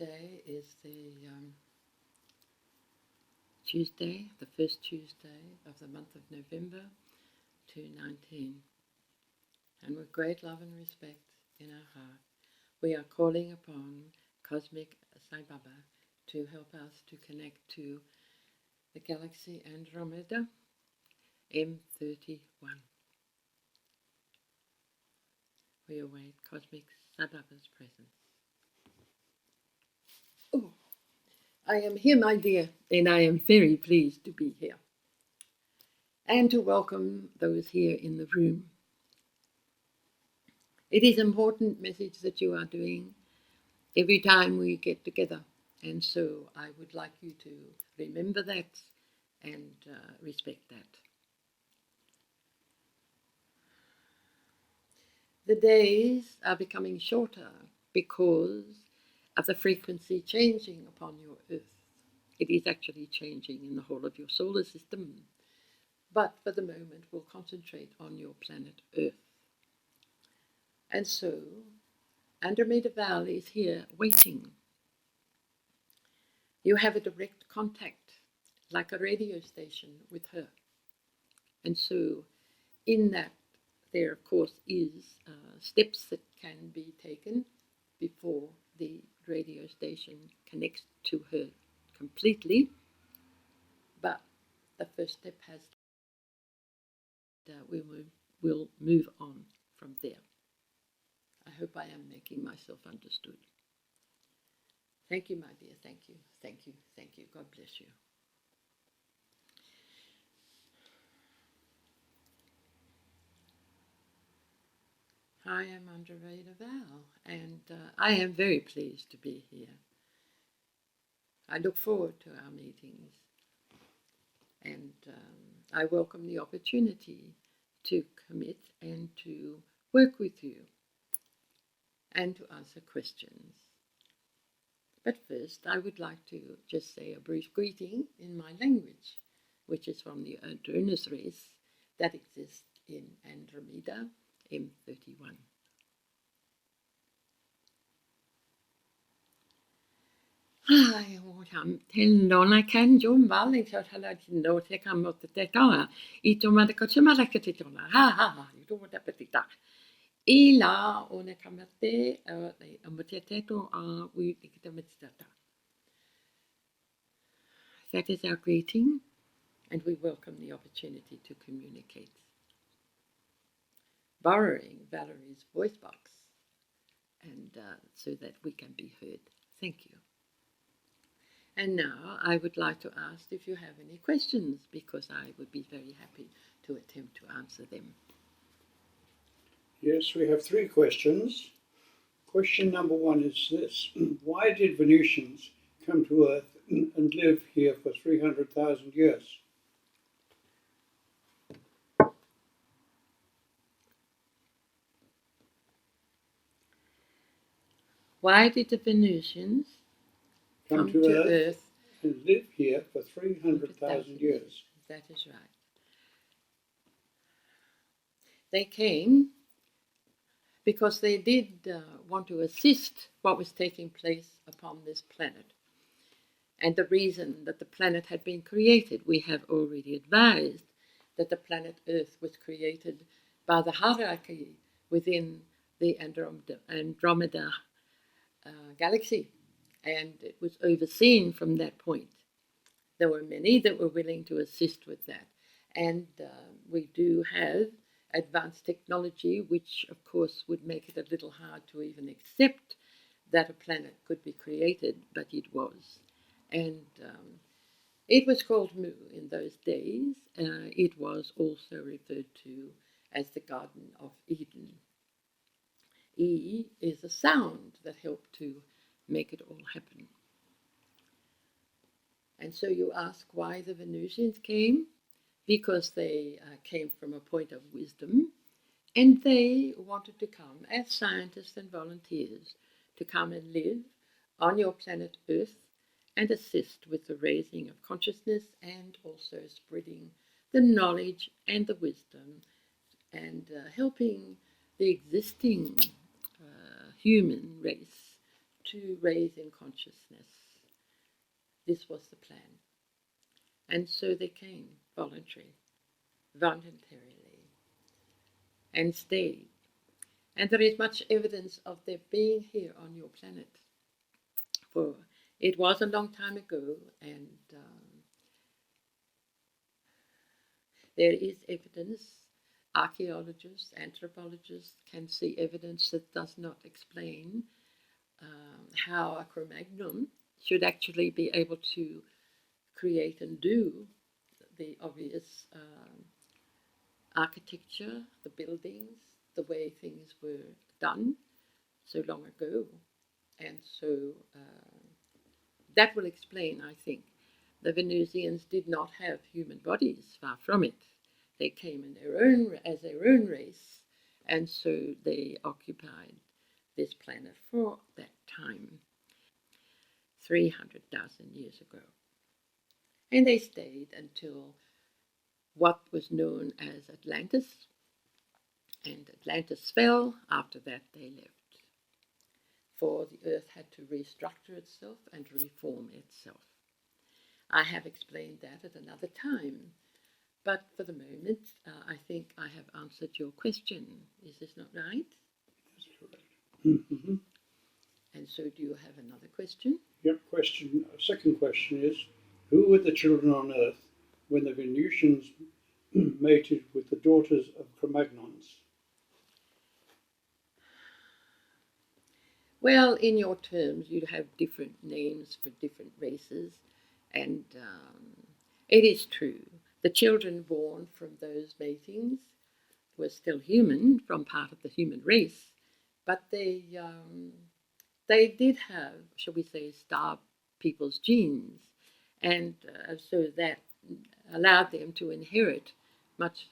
Today is the Tuesday, the first Tuesday of the month of November 2019. And with great love and respect in our heart, we are calling upon Cosmic Sai Baba to help us to connect to the galaxy Andromeda M31. We await Cosmic Sai Baba's presence. Oh, I am here, my dear, and I am very pleased to be here and to welcome those here in the room. It is an important message that you are doing every time we get together, and so I would like you to remember that and respect that. The days are becoming shorter because of the frequency changing upon your Earth. It is actually changing in the whole of your solar system, but for the moment we'll concentrate on your planet Earth. And so Andromeda Valley is here waiting. You have a direct contact, like a radio station, with her. And so in that, there of course is steps that can be taken before the radio station connects to her completely. But the first step has we will move on from there. I hope I am making myself understood. Thank you, my dear. Thank you. Thank you. Thank you. God bless you. I am Andromeda Val, and I am very pleased to be here. I look forward to our meetings, and I welcome the opportunity to commit and to work with you and to answer questions. But first, I would like to just say a brief greeting in my language, which is from the Atlanteans race that exists in Andromeda M31. Tendona can Jum Valley no take a motor tetona. Itomada Kochumalakatitona. Ha, you don't want that petita. Ila one kamate a moteteto we ikitamitata. That is our greeting, and we welcome the opportunity to communicate. Borrowing Valerie's voice box, and so that we can be heard. Thank you. And now I would like to ask if you have any questions, because I would be very happy to attempt to answer them. Yes, we have 3 questions. Question number 1 is this. Why did Venusians come to Earth and live here for 300,000 years? Why did the Venusians come to Earth and live here for 300,000 years? That is right. They came because they did want to assist what was taking place upon this planet. And the reason that the planet had been created, we have already advised that the planet Earth was created by the hierarchy within the Andromeda galaxy, and it was overseen from that point. There were many that were willing to assist with that, and we do have advanced technology, which of course would make it a little hard to even accept that a planet could be created, but it was. And it was called Mu in those days. It was also referred to as the Garden of Eden. E is a sound that helped to make it all happen. And so you ask why the Venusians came? Because they came from a point of wisdom, and they wanted to come as scientists and volunteers to come and live on your planet Earth and assist with the raising of consciousness and also spreading the knowledge and the wisdom and helping the existing human race to raise in consciousness. This was the plan. And so they came voluntarily, and stayed. And there is much evidence of their being here on your planet. For it was a long time ago, and there is evidence. Archaeologists, anthropologists can see evidence that does not explain how a cromagnum should actually be able to create and do the obvious architecture, the buildings, the way things were done so long ago. And so that will explain, I think, the Venusians did not have human bodies, far from it. They came in as their own race, and so they occupied this planet for that time, 300,000 years ago. And they stayed until what was known as Atlantis, and Atlantis fell. After that they left, for the earth had to restructure itself and reform itself. I have explained that at another time, but for the moment I think I have answered your question. Is this not right? That's correct. Mm-hmm. And so do you have another question? Yep, second question is, who were the children on earth when the Venusians mated with the daughters of Cromagnons? Well, in your terms, you have different names for different races, and it is true. The children born from those matings were still human, from part of the human race, but they did have, shall we say, star people's genes, and so that allowed them to inherit much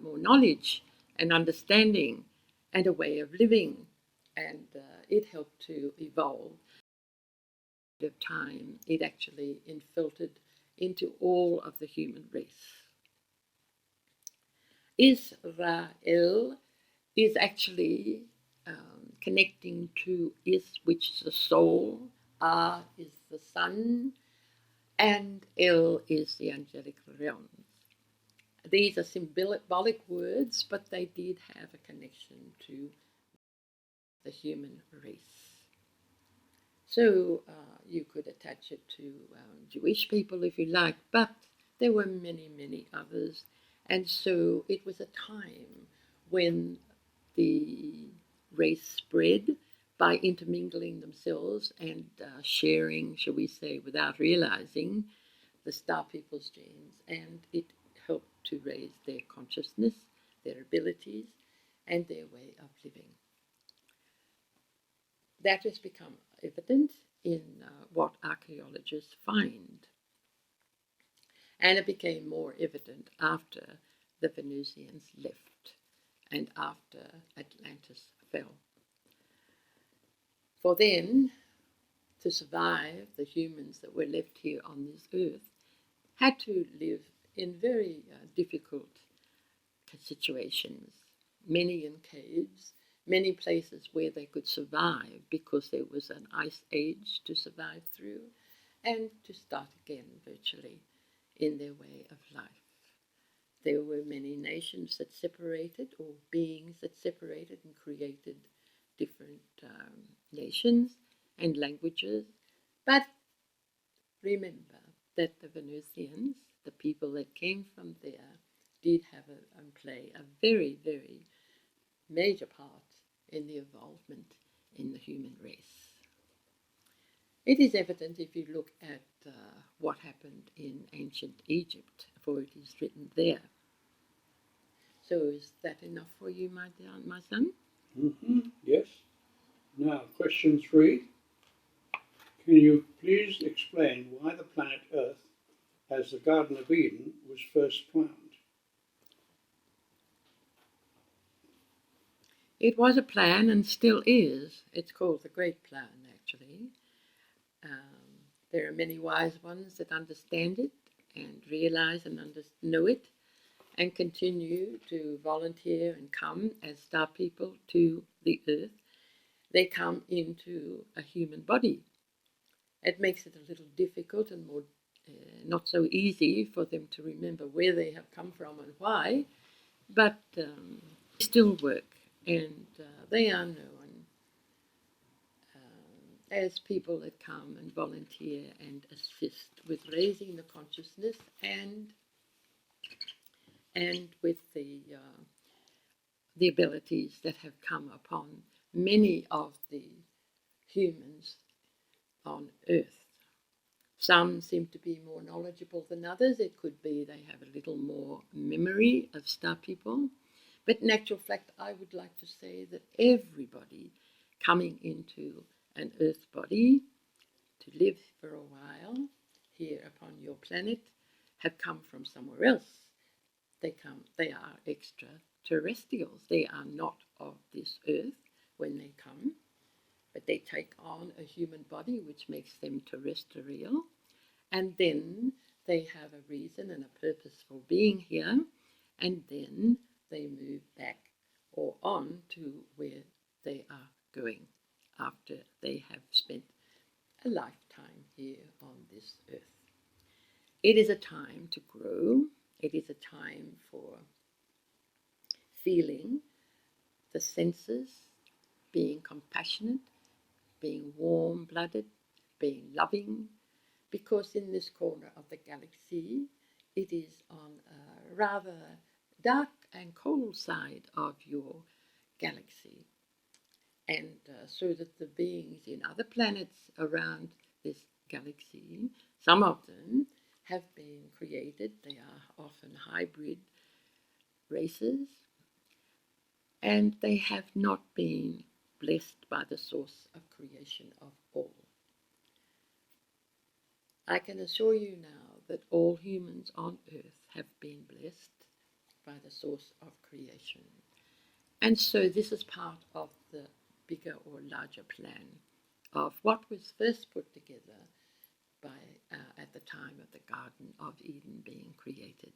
more knowledge and understanding and a way of living, and it helped to evolve. Of time, it actually infiltrated into all of the human race. Israel is actually connecting to Is, which is the soul, A is the sun, and El is the angelic realms. These are symbolic words, but they did have a connection to the human race. So you could attach it to Jewish people if you like, but there were many, many others. And so it was a time when the race spread by intermingling themselves and sharing, shall we say, without realizing, the star people's genes. And it helped to raise their consciousness, their abilities, and their way of living. That has become evident in what archaeologists find. And it became more evident after the Venusians left and after Atlantis fell. For then, to survive, the humans that were left here on this earth had to live in very difficult situations, many in caves, many places where they could survive because there was an ice age to survive through and to start again virtually in their way of life. There were many nations that separated, or beings that separated and created different nations and languages. But remember that the Venusians, the people that came from there, did have and play a very, very major part in the involvement in the human race. It is evident if you look at what happened in ancient Egypt, for it is written there. So is that enough for you, my son? Mm-hmm. Yes. Now, question 3. Can you please explain why the planet Earth, as the Garden of Eden, was first planned? It was a plan and still is. It's called the Great Plan, actually. There are many wise ones that understand it and realize and know it and continue to volunteer and come as star people to the earth they come into a human body. It makes it a little difficult and more not so easy for them to remember where they have come from and why, but they still work, and they are known as people that come and volunteer and assist with raising the consciousness and with the abilities that have come upon many of the humans on Earth. Some seem to be more knowledgeable than others. It could be they have a little more memory of star people. But in actual fact, I would like to say that everybody coming into an Earth body to live for a while here upon your planet have come from somewhere else. They are extraterrestrials. They are not of this Earth when they come, but they take on a human body, which makes them terrestrial, and then they have a reason and a purpose for being here, and then they move back or on to where they are going after they have spent a lifetime here on this Earth. It is a time to grow. It is a time for feeling the senses, being compassionate, being warm-blooded, being loving, because in this corner of the galaxy, it is on a rather dark and cold side of your galaxy. And so that the beings in other planets around this galaxy, some of them have been created. They are often hybrid races, and they have not been blessed by the source of creation of all. I can assure you now that all humans on Earth have been blessed by the source of creation. And so this is part of the bigger or larger plan of what was first put together by at the time of the Garden of Eden being created.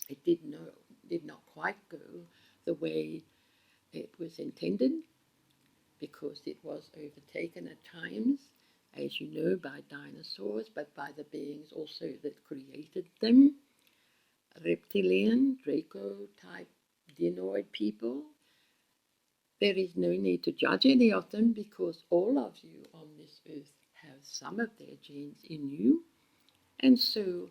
It did not quite go the way it was intended, because it was overtaken at times, as you know, by dinosaurs, but by the beings also that created them, reptilian, Draco-type dinoid people. There is no need to judge any of them, because all of you on this earth have some of their genes in you. And so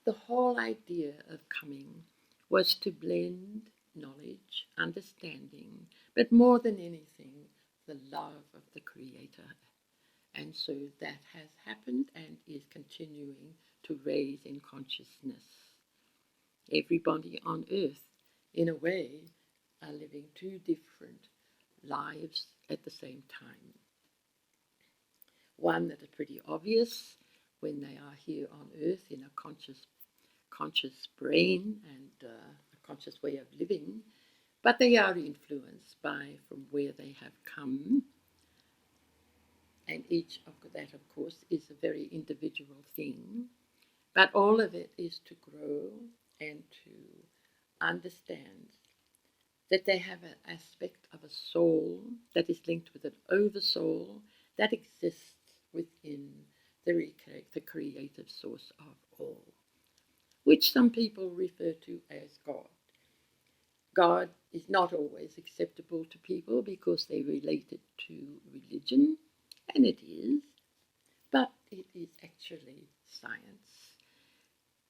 the whole idea of coming was to blend knowledge, understanding, but more than anything, the love of the Creator. And so that has happened and is continuing to raise in consciousness. Everybody on earth, in a way, are living two different lives at the same time. One that is pretty obvious when they are here on earth in a conscious brain and a conscious way of living, but they are influenced by from where they have come. And each of that, of course, is a very individual thing. But all of it is to grow and to understand that they have an aspect of a soul that is linked with an oversoul that exists within the creative source of all, which some people refer to as God. God is not always acceptable to people because they relate it to religion, and it is, but it is actually science.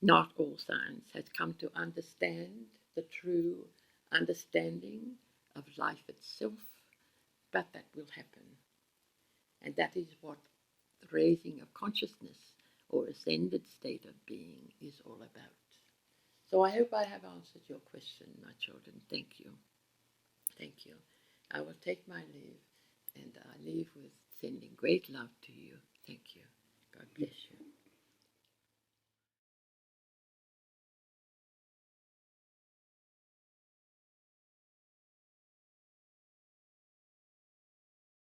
Not all science has come to understand the true understanding of life itself, but that will happen. And that is what the raising of consciousness or ascended state of being is all about. So I hope I have answered your question, my children. Thank you. Thank you. I will take my leave, and I leave with sending great love to you. Thank you. God bless you.